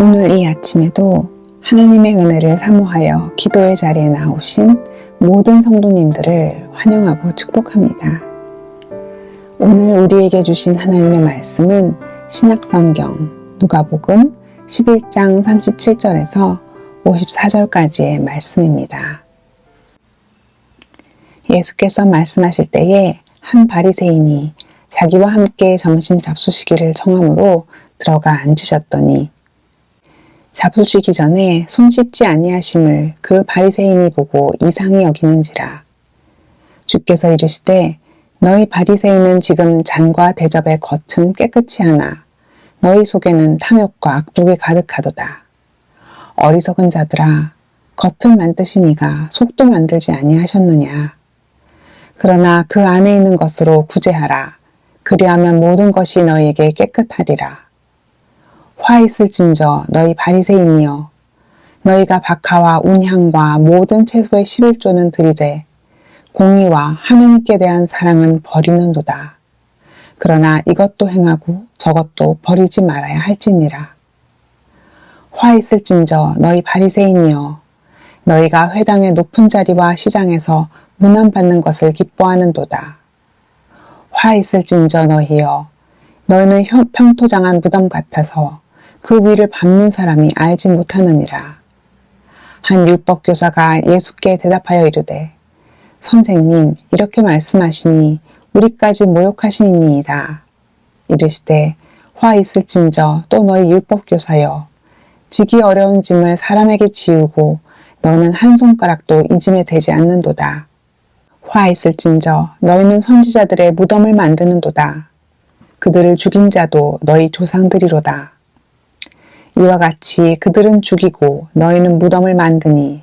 오늘 이 아침에도 하나님의 은혜를 사모하여 기도의 자리에 나오신 모든 성도님들을 환영하고 축복합니다. 오늘 우리에게 주신 하나님의 말씀은 신약성경 누가복음 11장 37절에서 54절까지의 말씀입니다. 예수께서 말씀하실 때에 한 바리새인이 자기와 함께 점심 잡수시기를 청함으로 들어가 앉으셨더니 잡수시기 전에 손 씻지 아니하심을 그 바리새인이 보고 이상히 여기는지라. 주께서 이르시되 너희 바리새인은 지금 잔과 대접의 겉은 깨끗이 하나 너희 속에는 탐욕과 악독이 가득하도다. 어리석은 자들아, 겉은 만드시니가 속도 만들지 아니하셨느냐. 그러나 그 안에 있는 것으로 구제하라. 그리하면 모든 것이 너희에게 깨끗하리라. 화 있을진저 너희 바리새인이여, 너희가 박하와 운향과 모든 채소의 11조는 들이되 공의와 하느님께 대한 사랑은 버리는도다. 그러나 이것도 행하고 저것도 버리지 말아야 할지니라. 화 있을진저 너희 바리새인이여, 너희가 회당의 높은 자리와 시장에서 문안받는 것을 기뻐하는도다. 화 있을진저 너희여, 너희는 평토장한 무덤 같아서 그 위를 밟는 사람이 알지 못하느니라. 한 율법교사가 예수께 대답하여 이르되 선생님, 이렇게 말씀하시니 우리까지 모욕하시니이다. 이르시되 화 있을진저 또 너희 율법교사여, 지기 어려운 짐을 사람에게 지우고 너는 한 손가락도 이 짐에 대지 않는도다. 화 있을진저 너희는 선지자들의 무덤을 만드는도다. 그들을 죽인 자도 너희 조상들이로다. 이와 같이 그들은 죽이고 너희는 무덤을 만드니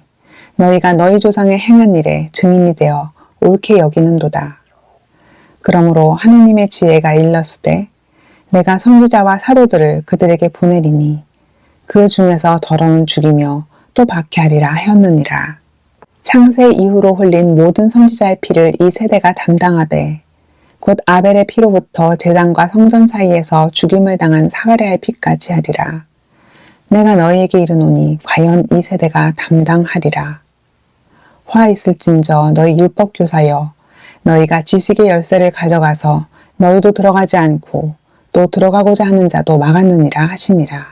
너희가 너희 조상의 행한 일에 증인이 되어 옳게 여기는도다. 그러므로 하느님의 지혜가 일렀으되 내가 선지자와 사도들을 그들에게 보내리니 그 중에서 더러는 죽이며 또 박해하리라 하였느니라. 창세 이후로 흘린 모든 선지자의 피를 이 세대가 담당하되 곧 아벨의 피로부터 제단과 성전 사이에서 죽임을 당한 사가랴의 피까지 하리라. 내가 너희에게 이르노니 과연 이 세대가 담당하리라. 화 있을진저 너희 율법교사여, 너희가 지식의 열쇠를 가져가서 너희도 들어가지 않고 또 들어가고자 하는 자도 막았느니라 하시니라.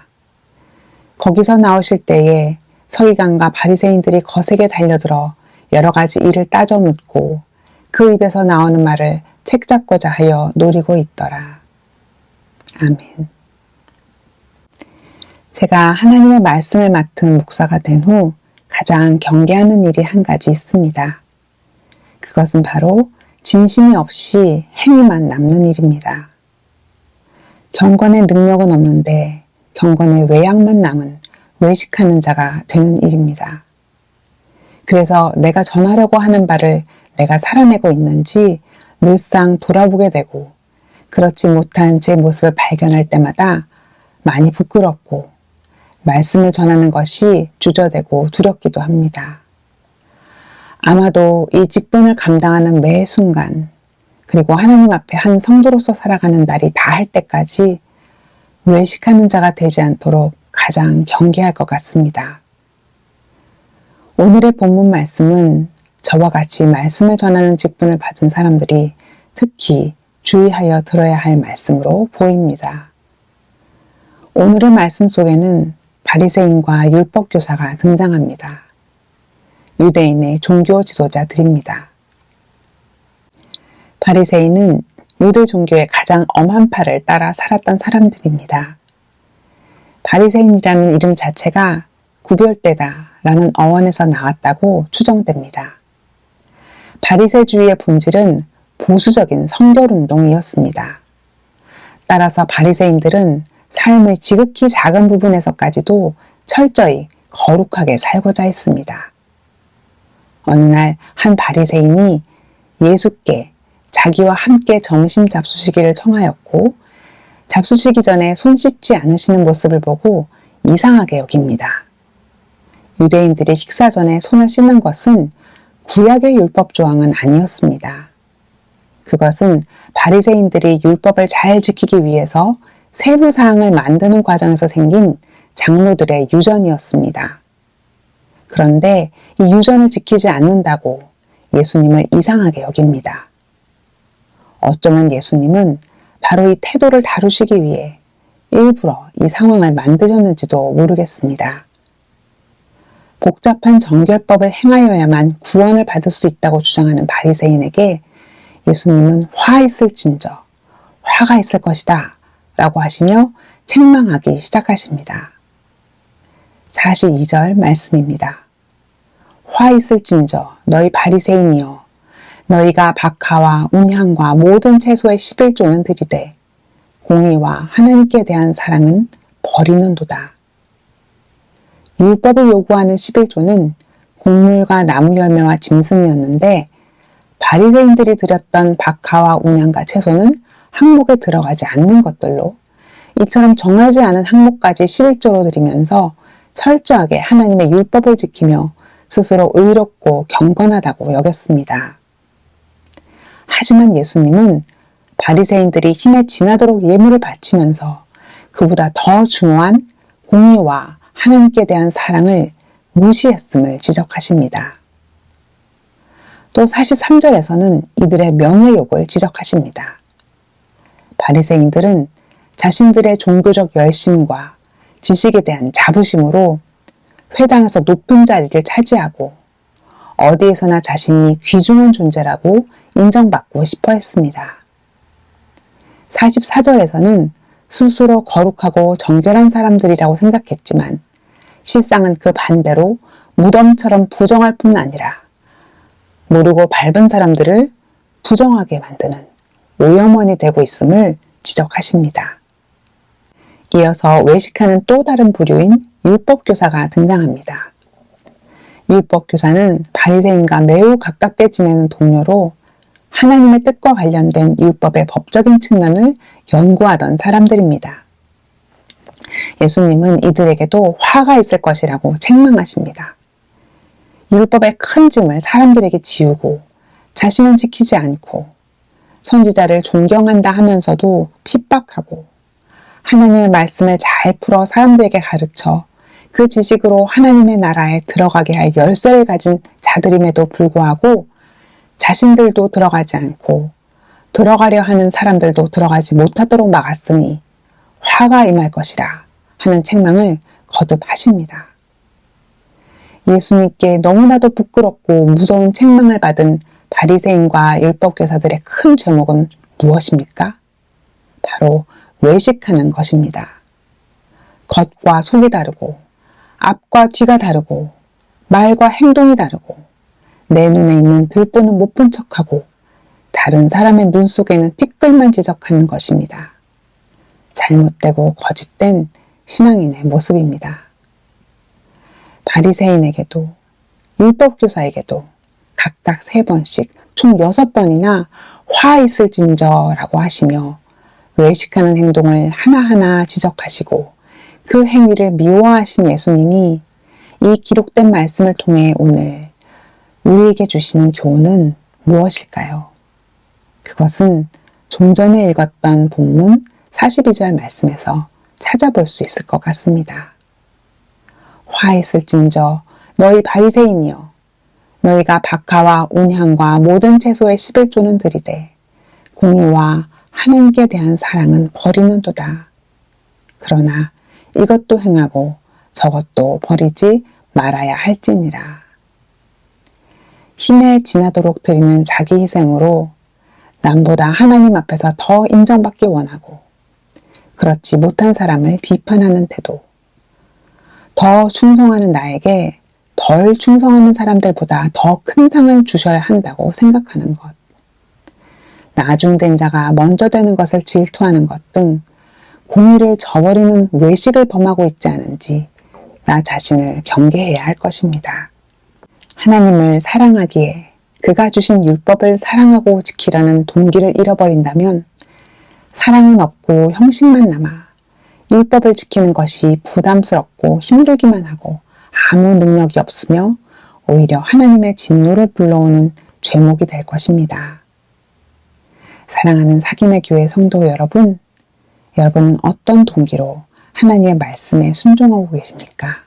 거기서 나오실 때에 서기관과 바리새인들이 거세게 달려들어 여러 가지 일을 따져 묻고 그 입에서 나오는 말을 책잡고자 하여 노리고 있더라. 아멘. 제가 하나님의 말씀을 맡은 목사가 된 후 가장 경계하는 일이 한 가지 있습니다. 그것은 바로 진심이 없이 행위만 남는 일입니다. 경건의 능력은 없는데 경건의 외양만 남은 외식하는 자가 되는 일입니다. 그래서 내가 전하려고 하는 바를 내가 살아내고 있는지 늘상 돌아보게 되고 그렇지 못한 제 모습을 발견할 때마다 많이 부끄럽고 말씀을 전하는 것이 주저되고 두렵기도 합니다. 아마도 이 직분을 감당하는 매 순간, 그리고 하나님 앞에 한 성도로서 살아가는 날이 다할 때까지 외식하는 자가 되지 않도록 가장 경계할 것 같습니다. 오늘의 본문 말씀은 저와 같이 말씀을 전하는 직분을 받은 사람들이 특히 주의하여 들어야 할 말씀으로 보입니다. 오늘의 말씀 속에는 바리새인과 율법교사가 등장합니다. 유대인의 종교 지도자들입니다. 바리새인은 유대 종교의 가장 엄한 파를 따라 살았던 사람들입니다. 바리새인이라는 이름 자체가 구별되다 라는 어원에서 나왔다고 추정됩니다. 바리새주의의 본질은 보수적인 성결운동이었습니다. 따라서 바리새인들은 삶의 지극히 작은 부분에서까지도 철저히 거룩하게 살고자 했습니다. 어느 날 한 바리새인이 예수께 자기와 함께 점심 잡수시기를 청하였고 잡수시기 전에 손 씻지 않으시는 모습을 보고 이상하게 여깁니다. 유대인들이 식사 전에 손을 씻는 것은 구약의 율법 조항은 아니었습니다. 그것은 바리새인들이 율법을 잘 지키기 위해서 세부 사항을 만드는 과정에서 생긴 장로들의 유전이었습니다. 그런데 이 유전을 지키지 않는다고 예수님을 이상하게 여깁니다. 어쩌면 예수님은 바로 이 태도를 다루시기 위해 일부러 이 상황을 만드셨는지도 모르겠습니다. 복잡한 정결법을 행하여야만 구원을 받을 수 있다고 주장하는 바리새인에게 예수님은 화 있을진저, 화가 있을 것이다 라고 하시며 책망하기 시작하십니다. 42절 말씀입니다. 화 있을진저 너희 바리새인이여 너희가 박하와 운향과 모든 채소의 11조는 드리되 공의와 하나님께 대한 사랑은 버리는도다. 율법이 요구하는 11조는 곡물과 나무 열매와 짐승이었는데 바리새인들이 드렸던 박하와 운향과 채소는 항목에 들어가지 않는 것들로 이처럼 정하지 않은 항목까지 11조로 드리면서 철저하게 하나님의 율법을 지키며 스스로 의롭고 경건하다고 여겼습니다. 하지만 예수님은 바리새인들이 힘에 지나도록 예물을 바치면서 그보다 더 중요한 공의와 하나님께 대한 사랑을 무시했음을 지적하십니다. 또 43절에서는 이들의 명예욕을 지적하십니다. 바리새인들은 자신들의 종교적 열심과 지식에 대한 자부심으로 회당에서 높은 자리를 차지하고 어디에서나 자신이 귀중한 존재라고 인정받고 싶어 했습니다. 44절에서는 스스로 거룩하고 정결한 사람들이라고 생각했지만 실상은 그 반대로 무덤처럼 부정할 뿐 아니라 모르고 밟은 사람들을 부정하게 만드는 오염원이 되고 있음을 지적하십니다. 이어서 외식하는 또 다른 부류인 율법교사가 등장합니다. 율법교사는 바리새인과 매우 가깝게 지내는 동료로 하나님의 뜻과 관련된 율법의 법적인 측면을 연구하던 사람들입니다. 예수님은 이들에게도 화가 있을 것이라고 책망하십니다. 율법의 큰 짐을 사람들에게 지우고 자신은 지키지 않고 선지자를 존경한다 하면서도 핍박하고 하나님의 말씀을 잘 풀어 사람들에게 가르쳐 그 지식으로 하나님의 나라에 들어가게 할 열쇠를 가진 자들임에도 불구하고 자신들도 들어가지 않고 들어가려 하는 사람들도 들어가지 못하도록 막았으니 화가 임할 것이라 하는 책망을 거듭하십니다. 예수님께 너무나도 부끄럽고 무서운 책망을 받은 바리새인과 율법교사들의 큰 죄목은 무엇입니까? 바로 외식하는 것입니다. 겉과 속이 다르고 앞과 뒤가 다르고 말과 행동이 다르고 내 눈에 있는 들보는 못 본 척하고 다른 사람의 눈 속에 있는 티끌만 지적하는 것입니다. 잘못되고 거짓된 신앙인의 모습입니다. 바리새인에게도 율법교사에게도 각각 3번씩 총 6번이나 화 있을진저라고 하시며 외식하는 행동을 하나하나 지적하시고 그 행위를 미워하신 예수님이 이 기록된 말씀을 통해 오늘 우리에게 주시는 교훈은 무엇일까요? 그것은 좀 전에 읽었던 본문 42절 말씀에서 찾아볼 수 있을 것 같습니다. 화 있을진저 너희 바리새인이여 너희가 박하와 운향과 모든 채소의 11조는 드리되 공의와 하나님께 대한 사랑은 버리는도다. 그러나 이것도 행하고 저것도 버리지 말아야 할지니라. 힘에 지나도록 드리는 자기 희생으로 남보다 하나님 앞에서 더 인정받기 원하고 그렇지 못한 사람을 비판하는 태도, 더 충성하는 나에게 덜 충성하는 사람들보다 더 큰 상을 주셔야 한다고 생각하는 것, 나중된 자가 먼저 되는 것을 질투하는 것 등 공의를 저버리는 외식을 범하고 있지 않은지 나 자신을 경계해야 할 것입니다. 하나님을 사랑하기에 그가 주신 율법을 사랑하고 지키라는 동기를 잃어버린다면 사랑은 없고 형식만 남아 율법을 지키는 것이 부담스럽고 힘들기만 하고 아무 능력이 없으며 오히려 하나님의 진노를 불러오는 죄목이 될 것입니다. 사랑하는 사김의 교회 성도 여러분, 여러분은 어떤 동기로 하나님의 말씀에 순종하고 계십니까?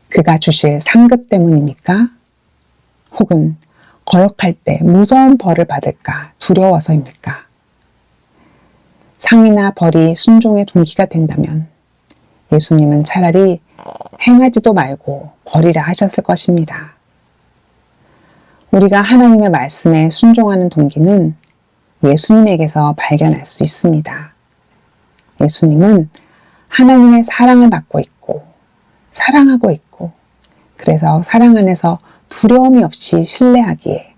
그가 주실 상급 때문입니까? 혹은 거역할 때 무서운 벌을 받을까 두려워서입니까? 상이나 벌이 순종의 동기가 된다면 예수님은 차라리 행하지도 말고 버리라 하셨을 것입니다. 우리가 하나님의 말씀에 순종하는 동기는 예수님에게서 발견할 수 있습니다. 예수님은 하나님의 사랑을 받고 있고 사랑하고 있고 그래서 사랑 안에서 두려움이 없이 신뢰하기에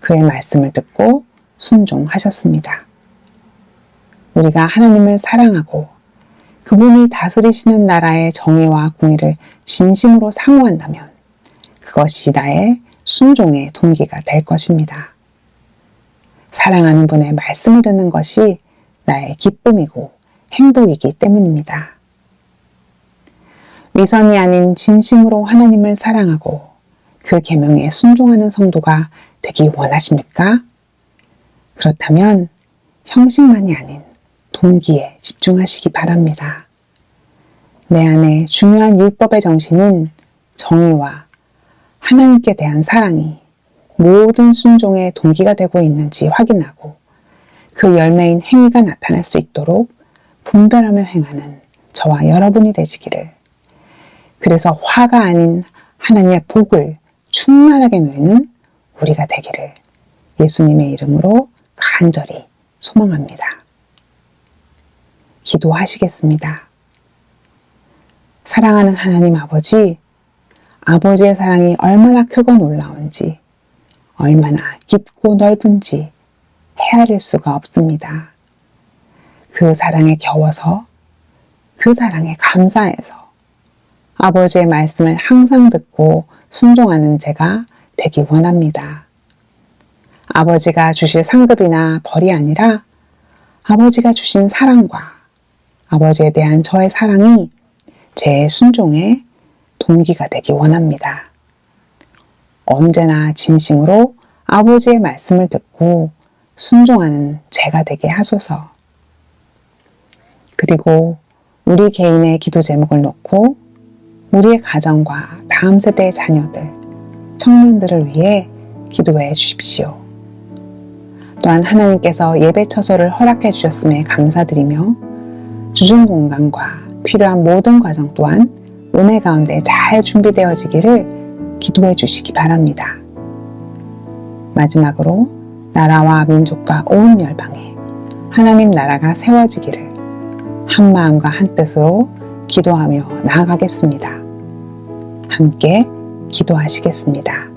그의 말씀을 듣고 순종하셨습니다. 우리가 하나님을 사랑하고 그분이 다스리시는 나라의 정의와 공의를 진심으로 사모한다면 그것이 나의 순종의 동기가 될 것입니다. 사랑하는 분의 말씀을 듣는 것이 나의 기쁨이고 행복이기 때문입니다. 위선이 아닌 진심으로 하나님을 사랑하고 그 계명에 순종하는 성도가 되기 원하십니까? 그렇다면 형식만이 아닌 동기에 집중하시기 바랍니다. 내 안에 중요한 율법의 정신은 정의와 하나님께 대한 사랑이 모든 순종의 동기가 되고 있는지 확인하고 그 열매인 행위가 나타날 수 있도록 분별하며 행하는 저와 여러분이 되시기를, 그래서 화가 아닌 하나님의 복을 충만하게 누리는 우리가 되기를 예수님의 이름으로 간절히 소망합니다. 기도하시겠습니다. 사랑하는 하나님 아버지, 아버지의 사랑이 얼마나 크고 놀라운지, 얼마나 깊고 넓은지 헤아릴 수가 없습니다. 그 사랑에 겨워서, 그 사랑에 감사해서 아버지의 말씀을 항상 듣고 순종하는 제가 되기 원합니다. 아버지가 주실 상급이나 벌이 아니라 아버지가 주신 사랑과 아버지에 대한 저의 사랑이 제 순종의 동기가 되기 원합니다. 언제나 진심으로 아버지의 말씀을 듣고 순종하는 제가 되게 하소서. 그리고 우리 개인의 기도 제목을 놓고 우리의 가정과 다음 세대의 자녀들, 청년들을 위해 기도해 주십시오. 또한 하나님께서 예배 처소를 허락해 주셨음에 감사드리며 주중 공간과 필요한 모든 과정 또한 은혜 가운데 잘 준비되어지기를 기도해 주시기 바랍니다. 마지막으로 나라와 민족과 온 열방에 하나님 나라가 세워지기를 한 마음과 한 뜻으로 기도하며 나아가겠습니다. 함께 기도하시겠습니다.